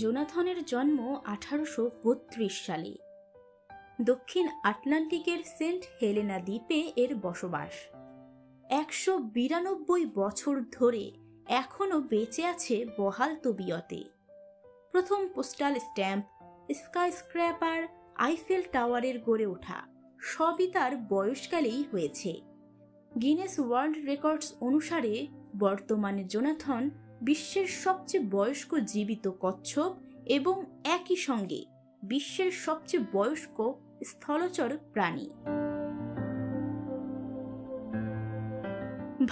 জোনাথনের জন্ম 1832 সালে। দক্ষিণ আটলান্টিকের সেন্ট হেলেনা দ্বীপে এর বসবাস। 192 বছর ধরে এখনো বেঁচে আছে বহাল তবিয়তে। প্রথম পোস্টাল স্ট্যাম্প, স্কাইস্ক্র্যাপার, আইফেল টাওয়ারের গড়ে ওঠা সবই তার বয়সকালেই হয়েছে। গিনেস ওয়ার্ল্ড রেকর্ডস অনুসারে বর্তমানে জোনাথন বিশ্বের সবচেয়ে বয়স্ক জীবিত কচ্ছপ এবং একই সঙ্গে বিশ্বের সবচেয়ে বয়স্ক স্থলচর প্রাণী।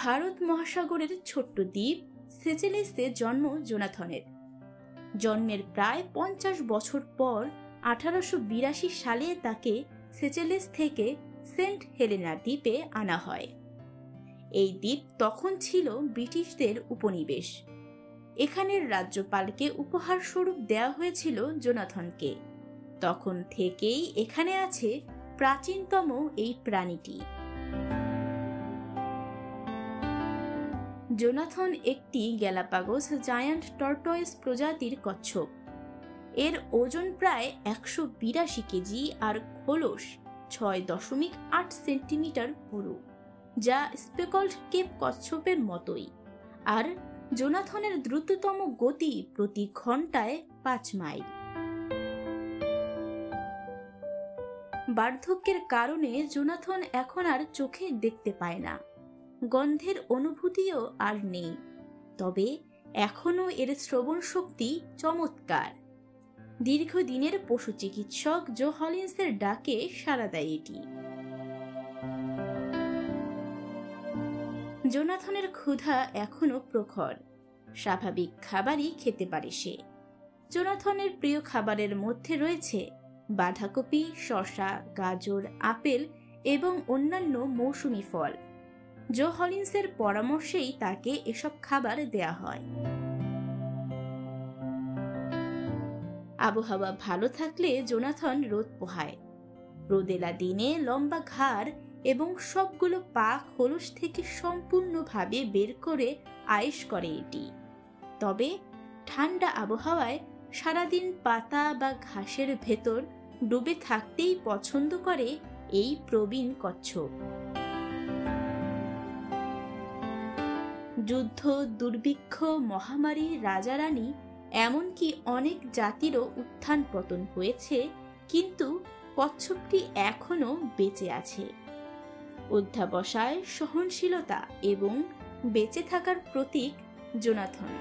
ভারত মহাসাগরের ছোট্ট দ্বীপ সেচেলেসে জন্ম জোনাথনের। জন্মের প্রায় 50 বছর পর 1882 সালে তাকে সেচেলেস থেকে সেন্ট হেলেনা দ্বীপে আনা হয়। এই দ্বীপ তখন ছিল ব্রিটিশদের উপনিবেশ। এখানের রাজ্যপালকে উপহার স্বরূপ দেওয়া হয়েছিল জোনাথনকে। তখন থেকেই এখানে আছে প্রাচীনতম এই প্রাণীটি। জোনাথন একটি গ্যালাপাগোস জায়ান্ট টর্টয়েস প্রজাতির কচ্ছপ। এর ওজন প্রায় 182 কেজি আর খোলস 6.8 সেন্টিমিটার পুরু, যা স্পেকল্ড কেপ কচ্ছপের মতোই। আর জোনাথনের দ্রুততম গতি প্রতি ঘন্টায় 5 মাইল। বার্ধক্যের কারণে জোনাথন এখন আর চোখে দেখতে পায় না, গন্ধের অনুভূতিও আর নেই। তবে এখনো এর শ্রবণ শক্তি চমৎকার। দীর্ঘদিনের পশু চিকিৎসক জো হলিন্সের ডাকে সাড়া দেয় এটি। জোনাথনের ক্ষুধা এখনো প্রখর। স্বাভাবিক খাবারই খেতে পারে সে। জোনাথনের প্রিয় খাবারের মধ্যে রয়েছে বাঁধাকপি, শসা, গাজর, আপেল এবং অন্যান্য মৌসুমী ফল। জো হলিন্সের পরামর্শেই তাকে এসব খাবার দেয়া হয়। আবহাওয়া ভালো থাকলে জোনাথন রোদ পোহায়। রোদেলা দিনে লম্বা ঘাড় এবং সবগুলো পা খোলস থেকে সম্পূর্ণভাবে বের করে আয়েশ করে এটি। তবে ঠান্ডা আবহাওয়ায় সারাদিন পাতা বা ঘাসের ভেতর ডুবে থাকতেই পছন্দ করে এই প্রবীণ কচ্ছপ। যুদ্ধ, দুর্ভিক্ষ, মহামারী, রাজারানী এমনকি অনেক জাতিরও উত্থান পতন হয়েছে, কিন্তু কচ্ছপটি এখনো বেঁচে আছে। অধ্যাবসায়, সহনশীলতা এবং বেঁচে থাকার প্রতীক জোনাথন।